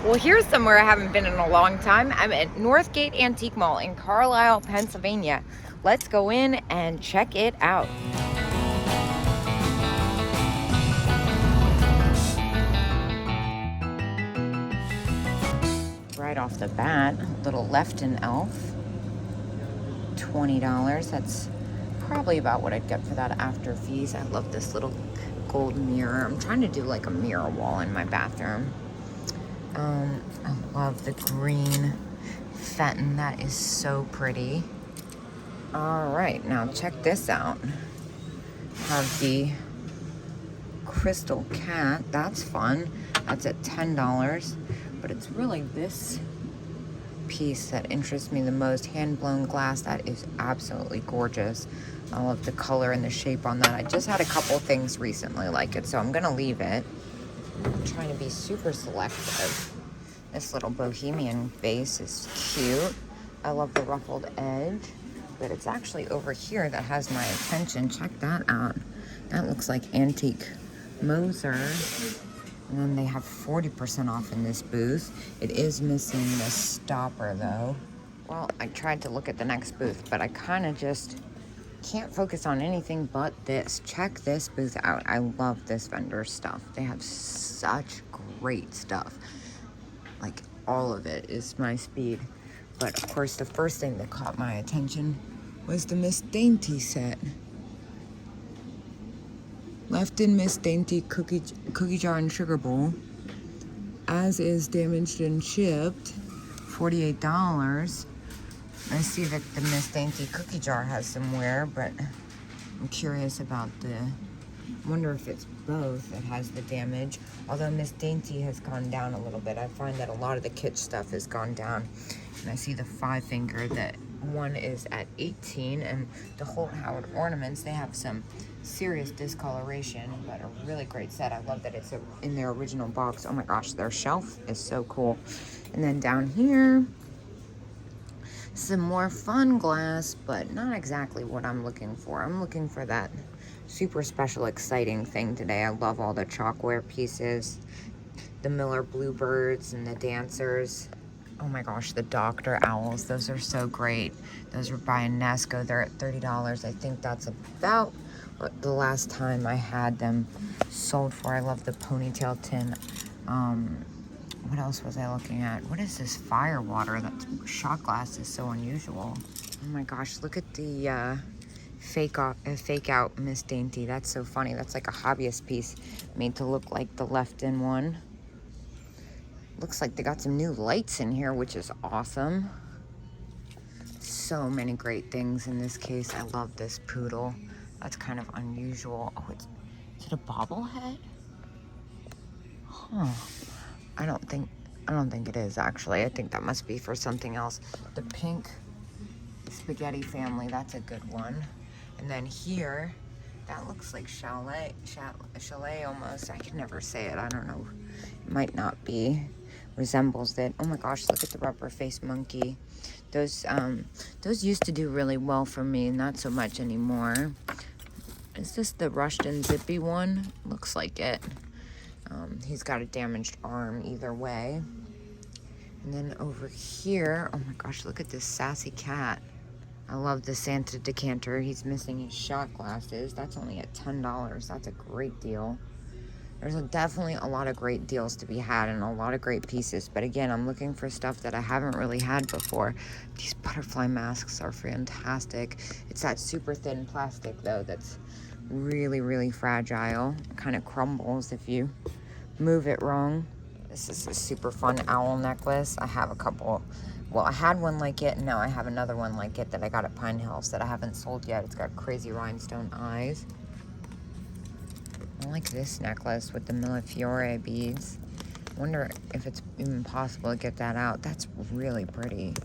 Well, here's somewhere I haven't been in a long time. I'm at Northgate Antique Mall in Carlisle, Pennsylvania. Let's go in and check it out. Right off the bat, little Lefton elf, $20. That's probably about what I'd get for that after fees. I love this little gold mirror. I'm trying to do like a mirror wall in my bathroom. I love the green Fenton. That is so pretty. All right, now check this out. Have the crystal cat. That's fun. That's at $10. But it's really this piece that interests me the most. Hand-blown glass. That is absolutely gorgeous. I love the color and the shape on that. I just had a couple things recently like it, so I'm gonna leave it. I'm trying to be super selective. This little bohemian vase is cute. I love the ruffled edge, but it's actually over here that has my attention. Check that out. That looks like antique Moser. And then they have 40% off in this booth. It is missing the stopper though. Well, I tried to look at the next booth, but I kind of just can't focus on anything but this. Check this booth out. I love this vendor stuff. They have such great stuff. Like, all of it is my speed. But of course, the first thing that caught my attention was the Miss Dainty set. Lefton Miss Dainty cookie jar and sugar bowl. As is damaged and shipped, $48. I see that the Miss Dainty cookie jar has some wear, but I'm curious about I wonder if it's both that has the damage. Although Miss Dainty has gone down a little bit. I find that a lot of the kitsch stuff has gone down. And I see the 5-finger that one is at 18, and the Holt Howard ornaments, they have some serious discoloration, but a really great set. I love that it's in their original box. Oh my gosh, their shelf is so cool. And then down here, some more fun glass, but not exactly what I'm looking for. I'm looking for that super special, exciting thing today. I love all the chalkware pieces, the Miller Bluebirds and the dancers. Oh my gosh, the Dr. Owls, those are so great. Those are by Unesco. They're at $30. I think that's about what the last time I had them sold for. I love the ponytail tin. What else was I looking at? What is this fire water? That shot glass is so unusual. Oh my gosh, look at the fake out Miss Dainty. That's so funny. That's like a hobbyist piece made to look like the Lefton one. Looks like they got some new lights in here, which is awesome. So many great things in this case. I love this poodle. That's kind of unusual. Oh, is it a bobblehead? Huh. I don't think it is actually. I think that must be for something else. The pink spaghetti family, that's a good one. And then here, that looks like chalet almost. I can never say it. I don't know. It might not be. Resembles it. Oh my gosh, look at the rubber face monkey. Those used to do really well for me, not so much anymore. Is this the Rushton Zippy one? Looks like it. He's got a damaged arm either way. And then over here, oh my gosh, look at this sassy cat. I love the Santa decanter. He's missing his shot glasses. That's only at $10. That's a great deal. There's definitely a lot of great deals to be had and a lot of great pieces. But again, I'm looking for stuff that I haven't really had before. These butterfly masks are fantastic. It's that super thin plastic though that's really, really fragile. It kind of crumbles if you move it wrong. This is a super fun owl necklace. I have a couple. Well, I had one like it, and now I have another one like it that I got at Pine Hills that I haven't sold yet. It's got crazy rhinestone eyes. I like this necklace with the Millefiore beads. I wonder if it's even possible to get that out. That's really pretty.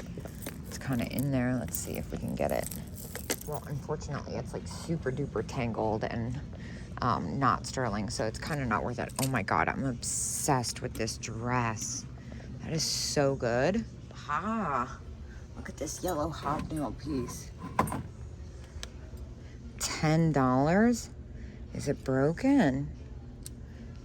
It's kind of in there. Let's see if we can get it. Well, unfortunately, it's like super duper tangled and not sterling, so it's kind of not worth it. Oh my God, I'm obsessed with this dress. That is so good. Ha! Look at this yellow hobnail piece. $10? Is it broken?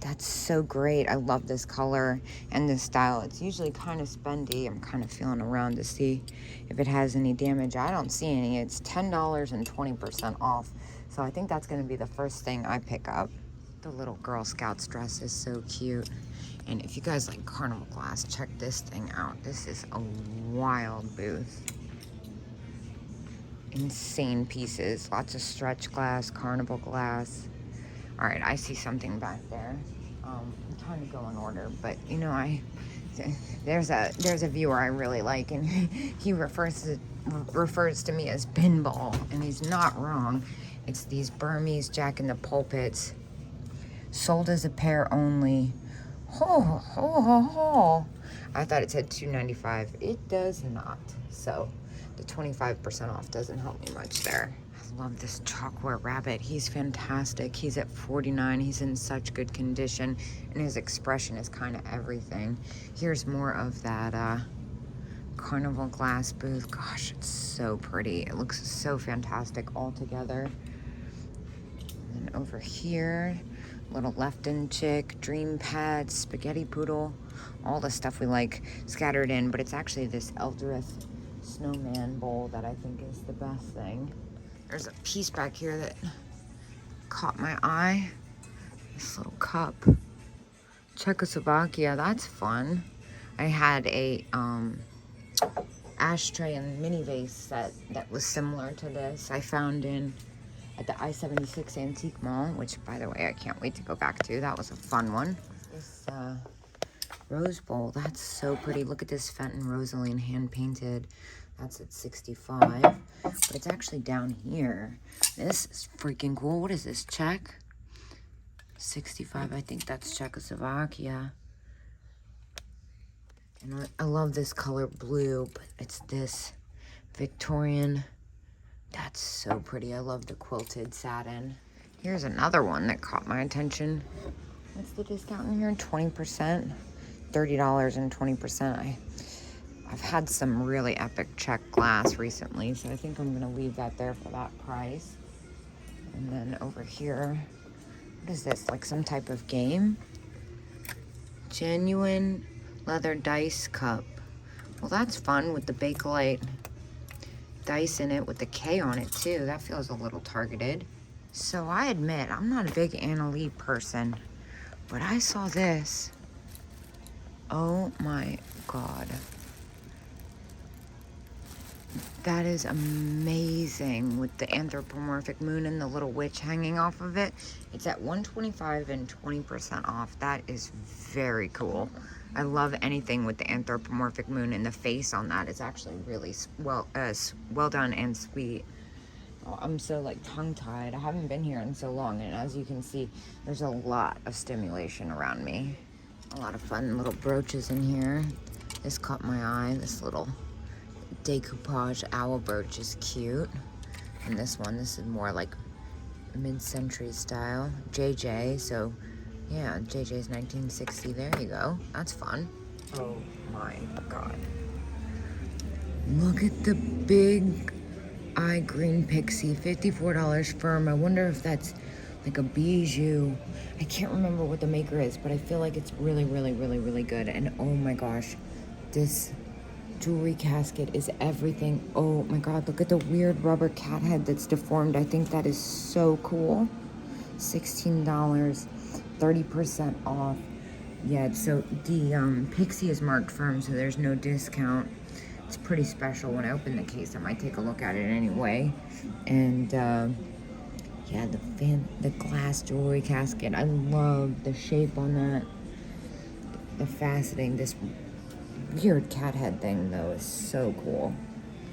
That's so great. I love this color and this style. It's usually kind of spendy. I'm kind of feeling around to see if it has any damage. I don't see any. It's $10 and 20% off. So I think that's going to be the first thing I pick up. The little Girl Scouts dress is so cute. And if you guys like carnival glass, check this thing out. This is a wild booth. Insane pieces. Lots of stretch glass, carnival glass. All right, I see something back there. I'm trying to go in order, but you know, there's a viewer I really like, and he refers to me as pinball, and he's not wrong. It's these Burmese Jack in the Pulpits, sold as a pair only. I thought it said $2.95. It does not. So the 25% off doesn't help me much there. I love this chalkware rabbit. He's fantastic. He's at $49. He's in such good condition, and his expression is kind of everything. Here's more of that carnival glass booth. Gosh, it's so pretty. It looks so fantastic all together. And then over here, little Lefton chick, dream pad, spaghetti poodle, all the stuff we like scattered in, but it's actually this Eldrith snowman bowl that I think is the best thing. There's a piece back here that caught my eye. This little cup. Czechoslovakia, that's fun. I had a ashtray and mini vase set that was similar to this. I found at the I-76 Antique Mall, which, by the way, I can't wait to go back to. That was a fun one. This rose bowl, that's so pretty. Look at this Fenton Rosaline hand-painted. That's at $65, but it's actually down here. This is freaking cool. What is this, Czech? $65, I think that's Czechoslovakia. And I love this color blue, but it's this Victorian. That's so pretty. I love the quilted satin. Here's another one that caught my attention. What's the discount in here? 20%? $30 and 20%. I've had some really epic Czech glass recently, so I think I'm going to leave that there for that price. And then over here, what is this? Like some type of game? Genuine leather dice cup. Well, that's fun with the Bakelite dice in it with the K on it too. That feels a little targeted. So I admit, I'm not a big Anna Lee person, but I saw this. Oh my God. That is amazing with the anthropomorphic moon and the little witch hanging off of it. It's at $125 and 20% off. That is very cool. I love anything with the anthropomorphic moon, and the face on that is actually really well done and sweet. Oh, I'm so like tongue-tied. I haven't been here in so long, and as you can see, there's a lot of stimulation around me. A lot of fun little brooches in here. This caught my eye. This little decoupage owl brooch is cute. And this is more like mid-century style. JJ, so yeah, JJ's 1960. There you go. That's fun. Oh my God. Look at the big eye green pixie, $54 firm. I wonder if that's like a bijou. I can't remember what the maker is, but I feel like it's really, really, really, really good. And oh my gosh, this jewelry casket is everything. Oh my God, look at the weird rubber cat head that's deformed. I think that is so cool. $16, 30% off. Yeah, so the pixie is marked firm, so there's no discount. It's pretty special. When I open the case, I might take a look at it anyway. And yeah, the glass jewelry casket. I love the shape on that. The faceting. This weird cat head thing, though, is so cool.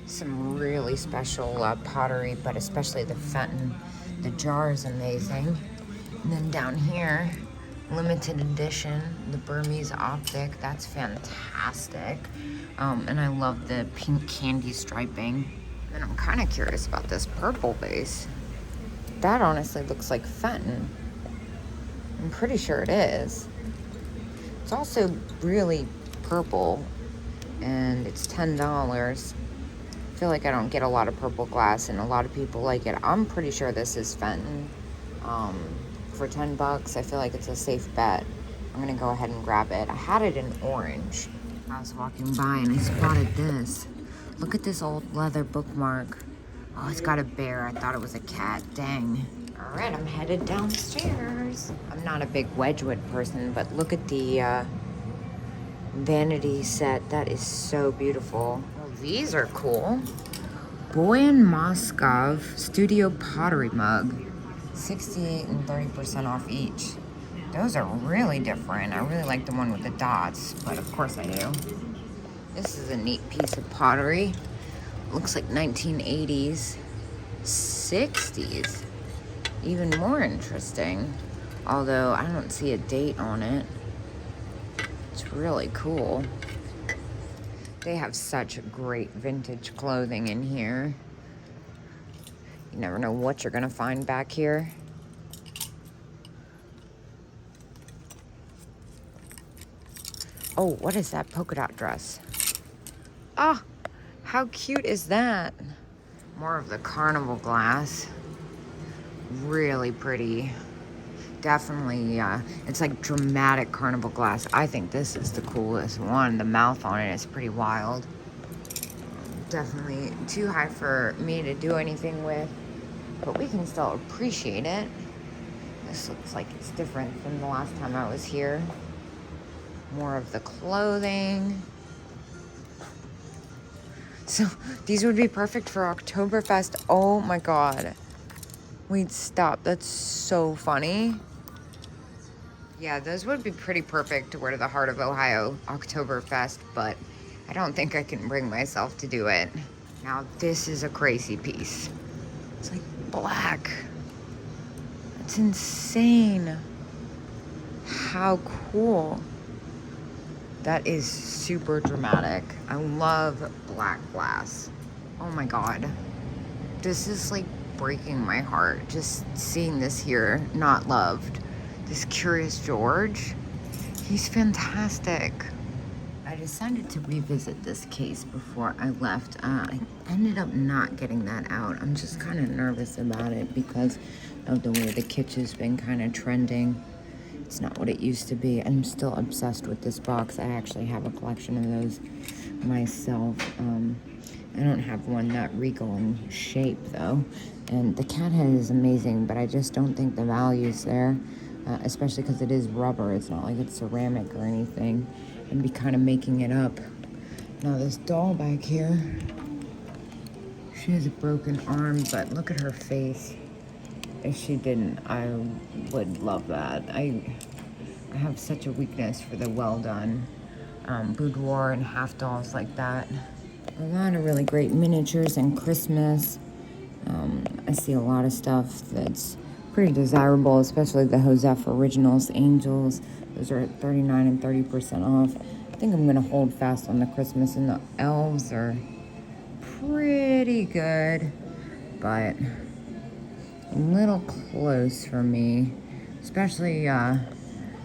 Some really special pottery, but especially the Fenton. The jar is amazing. And then down here, limited edition, the Burmese optic. That's fantastic. And I love the pink candy striping. And I'm kind of curious about this purple base. That honestly looks like Fenton. I'm pretty sure it is. It's also really purple, and it's $10. I feel like I don't get a lot of purple glass, and a lot of people like it. I'm pretty sure this is Fenton. for 10 bucks. I feel like it's a safe bet. I'm gonna go ahead and grab it. I had it in orange. I was walking by and I spotted this. Look at this old leather bookmark. Oh, it's got a bear. I thought it was a cat. Dang. All right, I'm headed downstairs. I'm not a big Wedgwood person, but look at the vanity set. That is so beautiful. Well, these are cool. Boyan Moskov Studio Pottery Mug. 68 and 30% off each. Those are really different. I really like the one with the dots, but of course I do. This is a neat piece of pottery. Looks like 1980s, 60s. Even more interesting. Although I don't see a date on it. It's really cool. They have such great vintage clothing in here. You never know what you're gonna find back here. Oh, what is that polka dot dress? Ah, how cute is that? More of the carnival glass. Really pretty. Definitely, it's like dramatic carnival glass. I think this is the coolest one. The mouth on it is pretty wild. Definitely too high for me to do anything with, but we can still appreciate it. This looks like it's different from the last time I was here. More of the clothing. So these would be perfect for Oktoberfest. Oh my God. Wait, stop. That's so funny. Yeah, those would be pretty perfect to wear to the Heart of Ohio Oktoberfest, but I don't think I can bring myself to do it. Now this is a crazy piece. It's like black. It's insane. How cool. That is super dramatic. I love black glass. Oh my God. This is like breaking my heart. Just seeing this here, not loved. This Curious George, he's fantastic. I decided to revisit this case before I left. I ended up not getting that out. I'm just kind of nervous about it because of the way the kitchen's been kind of trending. It's not what it used to be. I'm still obsessed with this box. I actually have a collection of those myself. I don't have one that regal in shape though. And the cat head is amazing, but I just don't think the value's there. Especially because it is rubber. It's not like it's ceramic or anything. And be kind of making it up. Now this doll back here, she has a broken arm, but look at her face. If she didn't, I would love that. I have such a weakness for the well done boudoir and half dolls like that. A lot of really great miniatures and Christmas. I see a lot of stuff that's pretty desirable, especially the Joseph Originals Angels. Those are at 39 and 30% off. I think I'm gonna hold fast on the Christmas, and the elves are pretty good, but a little close for me, especially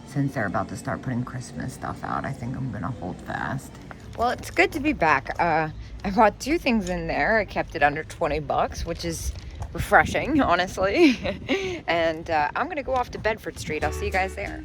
since they're about to start putting Christmas stuff out. I think I'm gonna hold fast. Well, it's good to be back. I bought 2 things in there. I kept it under 20 bucks, which is refreshing, honestly. And I'm gonna go off to Bedford Street. I'll see you guys there.